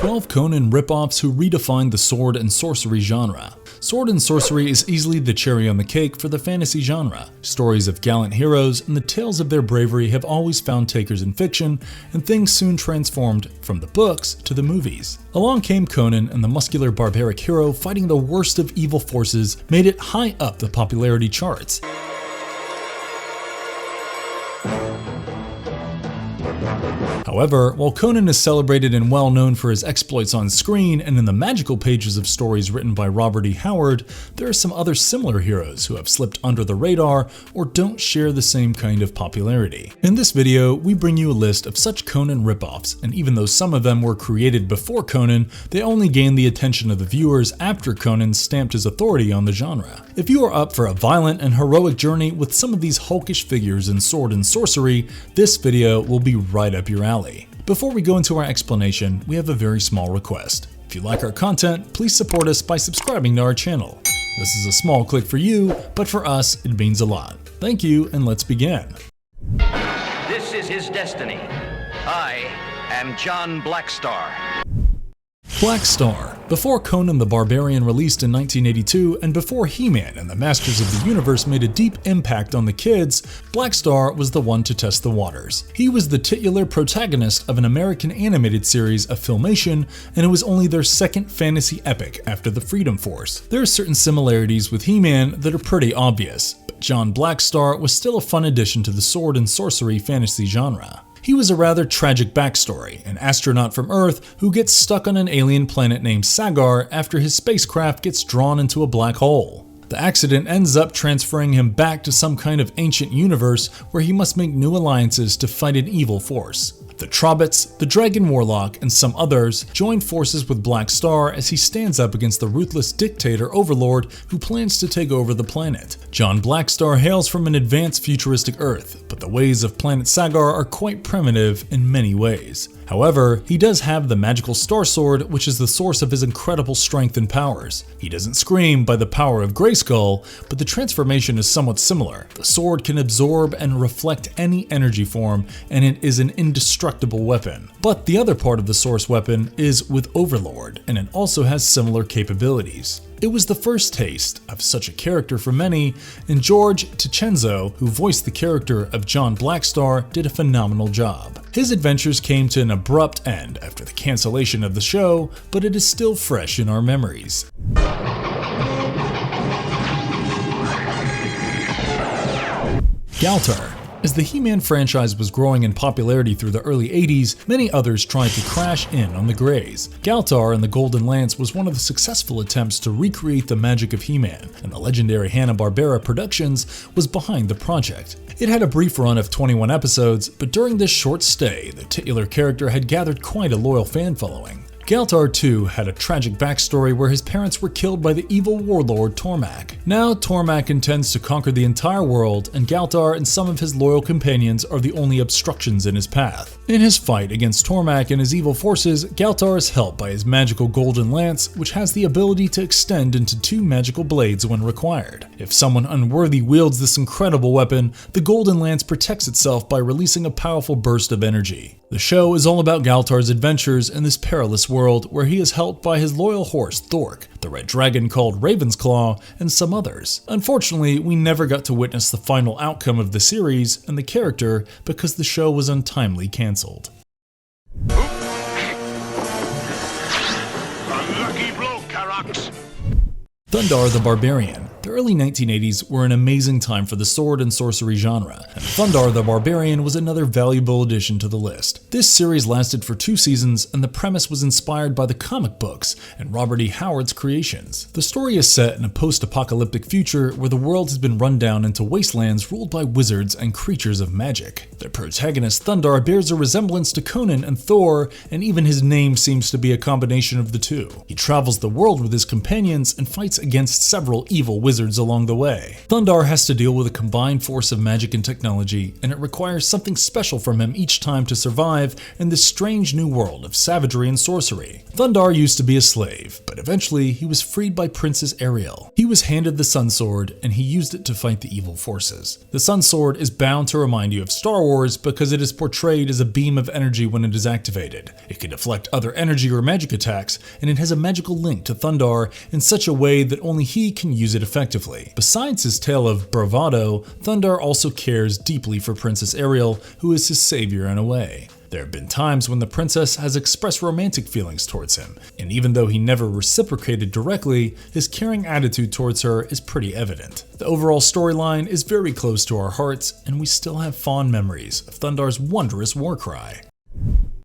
12 Conan ripoffs who redefined the sword and sorcery genre. Sword and sorcery is easily the cherry on the cake for the fantasy genre. Stories of gallant heroes and the tales of their bravery have always found takers in fiction, and things soon transformed from the books to the movies. Along came Conan, and the muscular barbaric hero fighting the worst of evil forces made it high up the popularity charts. However, while Conan is celebrated and well known for his exploits on screen and in the magical pages of stories written by Robert E. Howard, there are some other similar heroes who have slipped under the radar or don't share the same kind of popularity. In this video, we bring you a list of such Conan ripoffs, and even though some of them were created before Conan, they only gained the attention of the viewers after Conan stamped his authority on the genre. If you are up for a violent and heroic journey with some of these hulkish figures in sword and sorcery, this video will be right up your alley. Before we go into our explanation, we have a very small request. If you like our content, please support us by subscribing to our channel. This is a small click for you, but for us, it means a lot. Thank you, and let's begin. This is his destiny. I am John Blackstar. Blackstar. Before Conan the Barbarian released in 1982, and before He-Man and the Masters of the Universe made a deep impact on the kids, Blackstar was the one to test the waters. He was the titular protagonist of an American animated series of Filmation, and it was only their second fantasy epic after the Freedom Force. There are certain similarities with He-Man that are pretty obvious, but John Blackstar was still a fun addition to the sword and sorcery fantasy genre. He was a rather tragic backstory, an astronaut from Earth who gets stuck on an alien planet named Sagar after his spacecraft gets drawn into a black hole. The accident ends up transferring him back to some kind of ancient universe where he must make new alliances to fight an evil force. The Trobbits, the Dragon Warlock, and some others join forces with Blackstar as he stands up against the ruthless dictator overlord who plans to take over the planet. John Blackstar hails from an advanced futuristic Earth, but the ways of planet Sagar are quite primitive in many ways. However, he does have the magical Star Sword, which is the source of his incredible strength and powers. He doesn't scream by the power of Grayskull, but the transformation is somewhat similar. The sword can absorb and reflect any energy form, and it is an indestructible weapon. But the other part of the source weapon is with Overlord, and it also has similar capabilities. It was the first taste of such a character for many, and George Ticenzo, who voiced the character of John Blackstar, did a phenomenal job. His adventures came to an abrupt end after the cancellation of the show, but it is still fresh in our memories. Galtar. As the He-Man franchise was growing in popularity through the early 80s, many others tried to crash in on the Greys. Galtar and the Golden Lance was one of the successful attempts to recreate the magic of He-Man, and the legendary Hanna-Barbera Productions was behind the project. It had a brief run of 21 episodes, but during this short stay, the titular character had gathered quite a loyal fan following. Galtar too had a tragic backstory where his parents were killed by the evil warlord Tormak. Now Tormak intends to conquer the entire world, and Galtar and some of his loyal companions are the only obstructions in his path. In his fight against Tormak and his evil forces, Galtar is helped by his magical Golden Lance, which has the ability to extend into 2 magical blades when required. If someone unworthy wields this incredible weapon, the Golden Lance protects itself by releasing a powerful burst of energy. The show is all about Galtar's adventures in this perilous world where he is helped by his loyal horse Thork, the red dragon called Ravensclaw, and some others. Unfortunately, we never got to witness the final outcome of the series and the character because the show was untimely cancelled. Unlucky blow, Carax. Thundarr the Barbarian. The early 1980s were an amazing time for the sword and sorcery genre, and Thundarr the Barbarian was another valuable addition to the list. This series lasted for 2 seasons, and the premise was inspired by the comic books and Robert E. Howard's creations. The story is set in a post-apocalyptic future where the world has been run down into wastelands ruled by wizards and creatures of magic. The protagonist Thundarr bears a resemblance to Conan and Thor, and even his name seems to be a combination of the two. He travels the world with his companions and fights against several evil wizards wizards along the way. Thundarr has to deal with a combined force of magic and technology, and it requires something special from him each time to survive in this strange new world of savagery and sorcery. Thundarr used to be a slave, but eventually he was freed by Princess Ariel. He was handed the Sun Sword, and he used it to fight the evil forces. The Sun Sword is bound to remind you of Star Wars because it is portrayed as a beam of energy when it is activated. It can deflect other energy or magic attacks, and it has a magical link to Thundarr in such a way that only he can use it effectively. Besides his tale of bravado, Thundarr also cares deeply for Princess Ariel, who is his savior in a way. There have been times when the princess has expressed romantic feelings towards him, and even though he never reciprocated directly, his caring attitude towards her is pretty evident. The overall storyline is very close to our hearts, and we still have fond memories of Thundarr's wondrous war cry.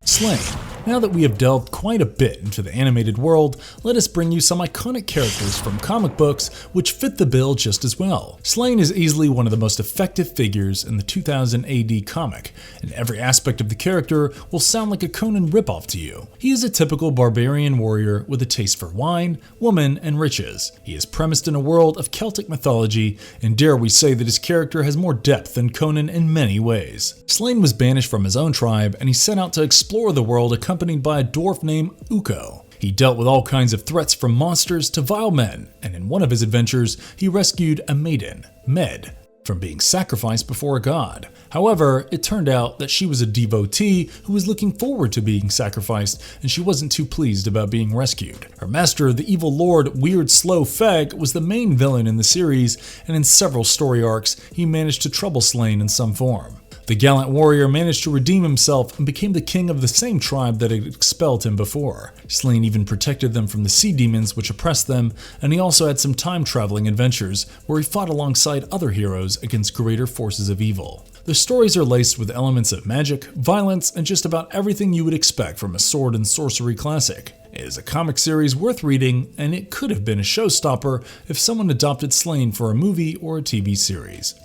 Slaine. Now that we have delved quite a bit into the animated world, let us bring you some iconic characters from comic books which fit the bill just as well. Slaine is easily one of the most effective figures in the 2000 AD comic, and every aspect of the character will sound like a Conan ripoff to you. He is a typical barbarian warrior with a taste for wine, woman, and riches. He is premised in a world of Celtic mythology, and dare we say that his character has more depth than Conan in many ways. Slaine was banished from his own tribe, and he set out to explore the world accompanied by a dwarf named Ukko. He dealt with all kinds of threats from monsters to vile men, and in one of his adventures, he rescued a maiden, Med, from being sacrificed before a god. However, it turned out that she was a devotee who was looking forward to being sacrificed, and she wasn't too pleased about being rescued. Her master, the evil lord Weird Slow Feg, was the main villain in the series, and in several story arcs, he managed to trouble Slaine in some form. The gallant warrior managed to redeem himself and became the king of the same tribe that had expelled him before. Slaine even protected them from the sea demons which oppressed them, and he also had some time-traveling adventures where he fought alongside other heroes against greater forces of evil. The stories are laced with elements of magic, violence, and just about everything you would expect from a sword and sorcery classic. It is a comic series worth reading, and it could have been a showstopper if someone adopted Slaine for a movie or a TV series.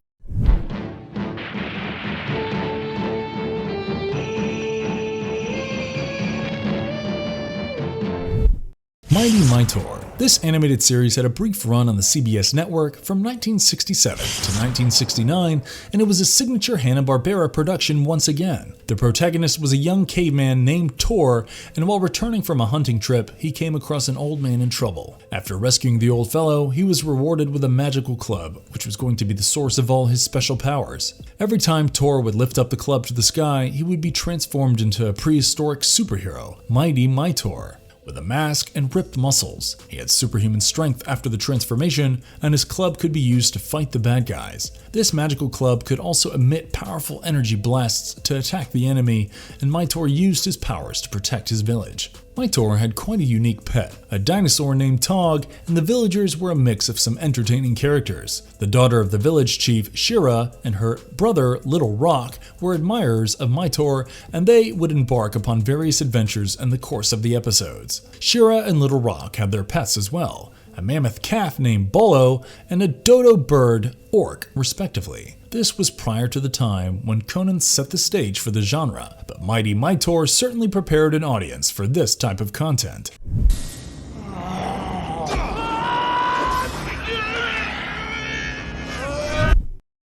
Mighty Mightor. This animated series had a brief run on the CBS network from 1967 to 1969, and it was a signature Hanna-Barbera production once again. The protagonist was a young caveman named Tor, and while returning from a hunting trip, he came across an old man in trouble. After rescuing the old fellow, he was rewarded with a magical club, which was going to be the source of all his special powers. Every time Tor would lift up the club to the sky, he would be transformed into a prehistoric superhero, Mighty Mightor, with a mask and ripped muscles. He had superhuman strength after the transformation, and his club could be used to fight the bad guys. This magical club could also emit powerful energy blasts to attack the enemy, and Mightor used his powers to protect his village. Mightor had quite a unique pet, a dinosaur named Tog, and the villagers were a mix of some entertaining characters. The daughter of the village chief, Shira, and her brother, Little Rock, were admirers of Mightor, and they would embark upon various adventures in the course of the episodes. Shira and Little Rock had their pets as well, a mammoth calf named Bolo, and a dodo bird, Orc, respectively. This was prior to the time when Conan set the stage for the genre, but Mighty Mightor certainly prepared an audience for this type of content.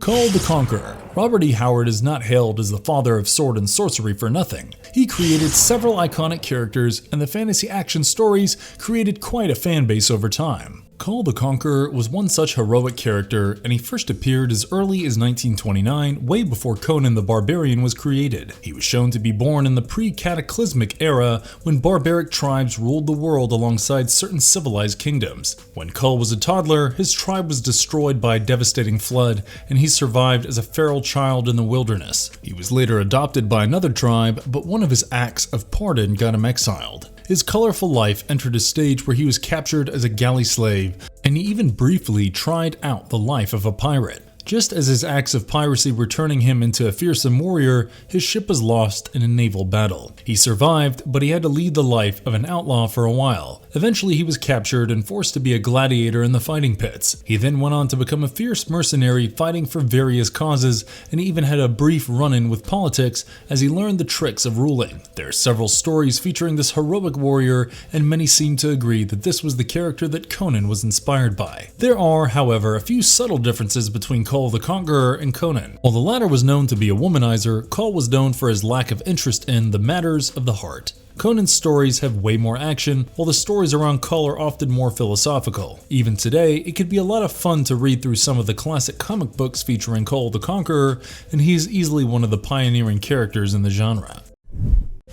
Kull the Conqueror. Robert E. Howard is not hailed as the father of sword and sorcery for nothing. He created several iconic characters, and the fantasy action stories created quite a fan base over time. Kull the Conqueror was one such heroic character, and he first appeared as early as 1929, way before Conan the Barbarian was created. He was shown to be born in the pre-cataclysmic era when barbaric tribes ruled the world alongside certain civilized kingdoms. When Kull was a toddler, his tribe was destroyed by a devastating flood, and he survived as a feral child in the wilderness. He was later adopted by another tribe, but one of his acts of pardon got him exiled. His colorful life entered a stage where he was captured as a galley slave, and he even briefly tried out the life of a pirate. Just as his acts of piracy were turning him into a fearsome warrior, his ship was lost in a naval battle. He survived, but he had to lead the life of an outlaw for a while. Eventually he was captured and forced to be a gladiator in the fighting pits. He then went on to become a fierce mercenary fighting for various causes, and he even had a brief run-in with politics as he learned the tricks of ruling. There are several stories featuring this heroic warrior, and many seem to agree that this was the character that Conan was inspired by. There are, however, a few subtle differences between Kull the Conqueror and Conan. While the latter was known to be a womanizer, Kull was known for his lack of interest in the matters of the heart. Conan's stories have way more action, while the stories around Kull are often more philosophical. Even today, it could be a lot of fun to read through some of the classic comic books featuring Kull the Conqueror, and he is easily one of the pioneering characters in the genre.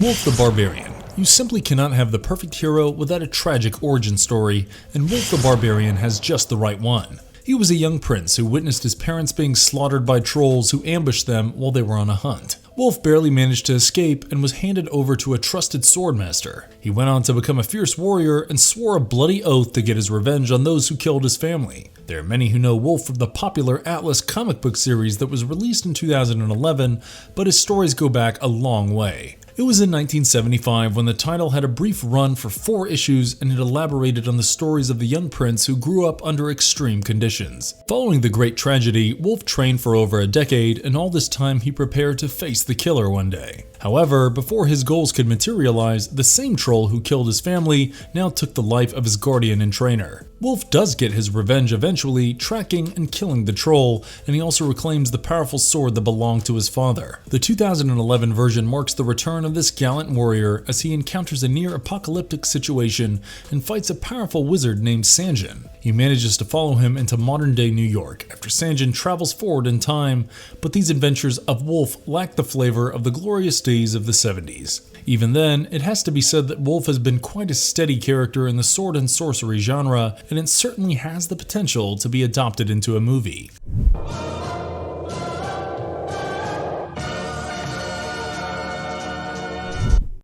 Wulf the Barbarian. You simply cannot have the perfect hero without a tragic origin story, and Wulf the Barbarian has just the right one. He was a young prince who witnessed his parents being slaughtered by trolls who ambushed them while they were on a hunt. Wulf barely managed to escape and was handed over to a trusted swordmaster. He went on to become a fierce warrior and swore a bloody oath to get his revenge on those who killed his family. There are many who know Wulf from the popular Atlas comic book series that was released in 2011, but his stories go back a long way. It was in 1975 when the title had a brief run for 4 issues, and it elaborated on the stories of the young prince who grew up under extreme conditions. Following the great tragedy, Wulf trained for over a decade, and all this time he prepared to face the killer one day. However, before his goals could materialize, the same troll who killed his family now took the life of his guardian and trainer. Wulf does get his revenge eventually, tracking and killing the troll, and he also reclaims the powerful sword that belonged to his father. The 2011 version marks the return of this gallant warrior as he encounters a near-apocalyptic situation and fights a powerful wizard named Sanjin. He manages to follow him into modern-day New York after Sanjin travels forward in time, but these adventures of Wulf lack the flavor of the glorious days of the 70s. Even then, it has to be said that Wulf has been quite a steady character in the sword and sorcery genre, and it certainly has the potential to be adopted into a movie.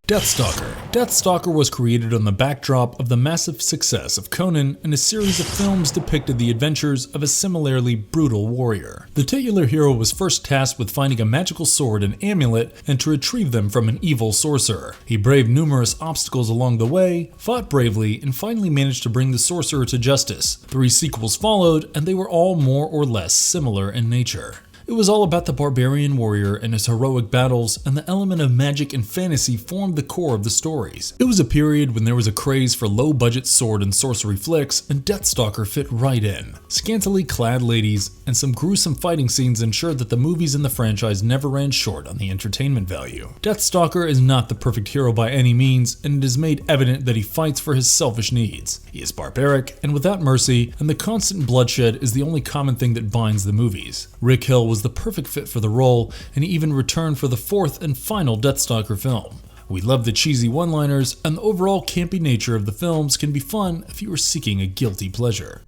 Deathstalker. Deathstalker was created on the backdrop of the massive success of Conan, and a series of films depicted the adventures of a similarly brutal warrior. The titular hero was first tasked with finding a magical sword and amulet and to retrieve them from an evil sorcerer. He braved numerous obstacles along the way, fought bravely, and finally managed to bring the sorcerer to justice. 3 sequels followed, and they were all more or less similar in nature. It was all about the barbarian warrior and his heroic battles, and the element of magic and fantasy formed the core of the stories. It was a period when there was a craze for low-budget sword and sorcery flicks, and Deathstalker fit right in. Scantily clad ladies and some gruesome fighting scenes ensured that the movies in the franchise never ran short on the entertainment value. Deathstalker is not the perfect hero by any means, and it is made evident that he fights for his selfish needs. He is barbaric and without mercy, and the constant bloodshed is the only common thing that binds the movies. Rick Hill was the perfect fit for the role, and he even returned for the 4th and final Deathstalker film. We love the cheesy one-liners, and the overall campy nature of the films can be fun if you are seeking a guilty pleasure.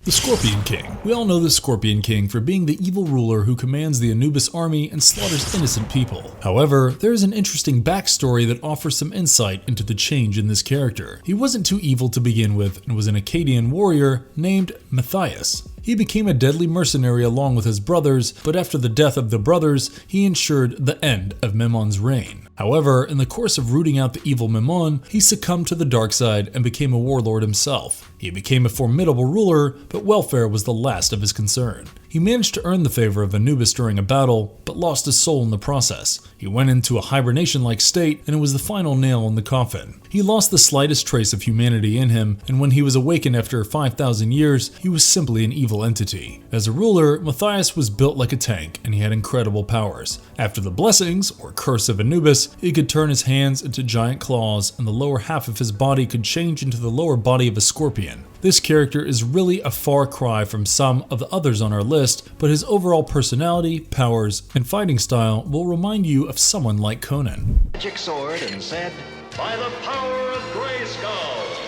The Scorpion King. We all know the Scorpion King for being the evil ruler who commands the Anubis army and slaughters innocent people. However, there is an interesting backstory that offers some insight into the change in this character. He wasn't too evil to begin with and was an Akkadian warrior named Matthias. He became a deadly mercenary along with his brothers, but after the death of the brothers, he ensured the end of Memon's reign. However, in the course of rooting out the evil Memon, he succumbed to the dark side and became a warlord himself. He became a formidable ruler, but welfare was the last of his concern. He managed to earn the favor of Anubis during a battle, but lost his soul in the process. He went into a hibernation-like state, and it was the final nail in the coffin. He lost the slightest trace of humanity in him, and when he was awakened after 5,000 years, he was simply an evil entity. As a ruler, Matthias was built like a tank, and he had incredible powers. After the blessings, or curse of Anubis, he could turn his hands into giant claws, and the lower half of his body could change into the lower body of a scorpion. This character is really a far cry from some of the others on our list, but his overall personality, powers, and fighting style will remind you of someone like Conan. Magic sword and said, By the power of Grayskull!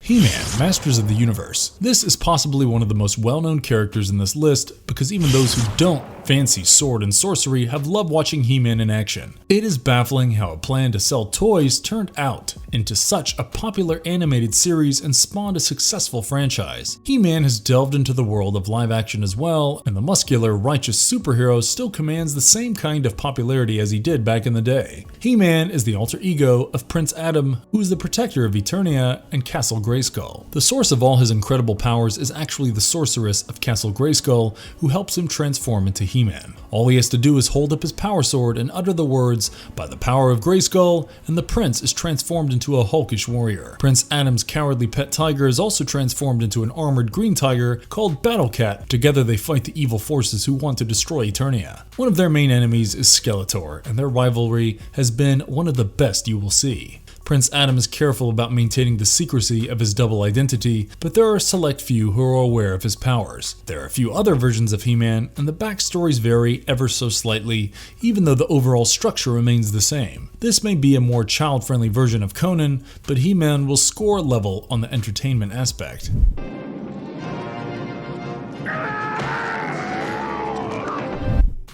He-Man, Masters of the Universe. This is possibly one of the most well-known characters in this list because even those who don't fancy sword and sorcery have loved watching He-Man in action. It is baffling how a plan to sell toys turned out into such a popular animated series and spawned a successful franchise. He-Man has delved into the world of live action as well, and the muscular, righteous superhero still commands the same kind of popularity as he did back in the day. He-Man is the alter ego of Prince Adam, who is the protector of Eternia and Castle Grayskull. The source of all his incredible powers is actually the sorceress of Castle Grayskull, who helps him transform into He-Man. All he has to do is hold up his power sword and utter the words, "By the power of Grayskull," and the prince is transformed into a hulkish warrior. Prince Adam's cowardly pet tiger is also transformed into an armored green tiger called Battle Cat. Together they fight the evil forces who want to destroy Eternia. One of their main enemies is Skeletor, and their rivalry has been one of the best you will see. Prince Adam is careful about maintaining the secrecy of his double identity, but there are a select few who are aware of his powers. There are a few other versions of He-Man, and the backstories vary ever so slightly, even though the overall structure remains the same. This may be a more child-friendly version of Conan, but He-Man will score level on the entertainment aspect.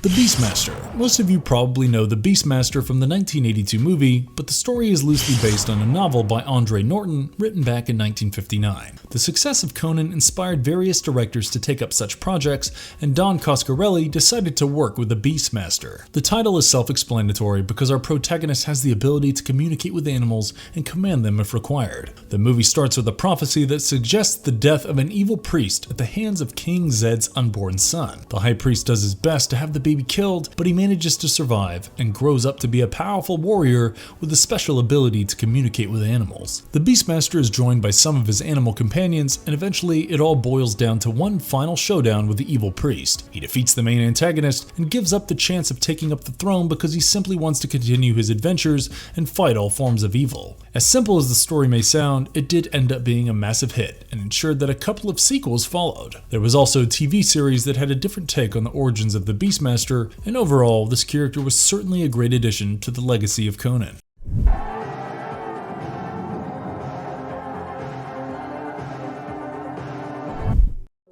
The Beastmaster. Most of you probably know the Beastmaster from the 1982 movie, but the story is loosely based on a novel by Andre Norton written back in 1959. The success of Conan inspired various directors to take up such projects, and Don Coscarelli decided to work with the Beastmaster. The title is self-explanatory because our protagonist has the ability to communicate with animals and command them if required. The movie starts with a prophecy that suggests the death of an evil priest at the hands of King Zed's unborn son. The high priest does his best to have the baby killed, but he manages to survive and grows up to be a powerful warrior with a special ability to communicate with animals. The Beastmaster is joined by some of his animal companions, and eventually it all boils down to one final showdown with the evil priest. He defeats the main antagonist and gives up the chance of taking up the throne because he simply wants to continue his adventures and fight all forms of evil. As simple as the story may sound, it did end up being a massive hit and ensured that a couple of sequels followed. There was also a TV series that had a different take on the origins of the Beastmaster, and overall, this character was certainly a great addition to the legacy of Conan.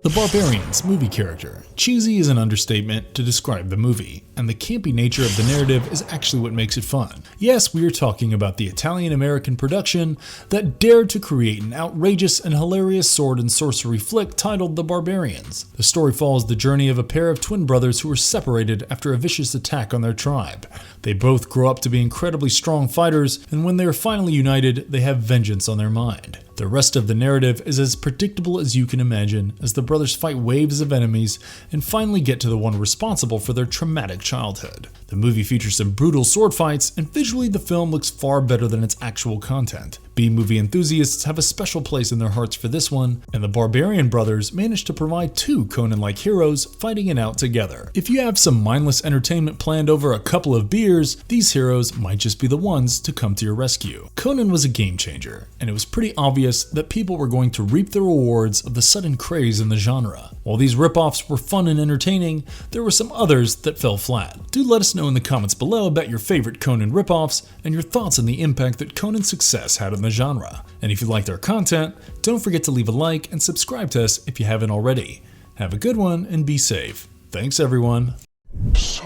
The Barbarians movie character. Cheesy is an understatement to describe the movie, and the campy nature of the narrative is actually what makes it fun. Yes, we are talking about the Italian-American production that dared to create an outrageous and hilarious sword and sorcery flick titled The Barbarians. The story follows the journey of a pair of twin brothers who were separated after a vicious attack on their tribe. They both grow up to be incredibly strong fighters, and when they are finally united, they have vengeance on their mind. The rest of the narrative is as predictable as you can imagine, as the brothers fight waves of enemies and finally get to the one responsible for their traumatic childhood. The movie features some brutal sword fights, and visually the film looks far better than its actual content. B-movie enthusiasts have a special place in their hearts for this one, and the Barbarian brothers managed to provide two Conan-like heroes fighting it out together. If you have some mindless entertainment planned over a couple of beers, these heroes might just be the ones to come to your rescue. Conan was a game changer, and it was pretty obvious that people were going to reap the rewards of the sudden craze in the genre. While these ripoffs were fun and entertaining, there were some others that fell flat. Do let us know in the comments below about your favorite Conan ripoffs and your thoughts on the impact that Conan's success had on the genre. And if you liked our content, don't forget to leave a like and subscribe to us if you haven't already. Have a good one and be safe. Thanks everyone. So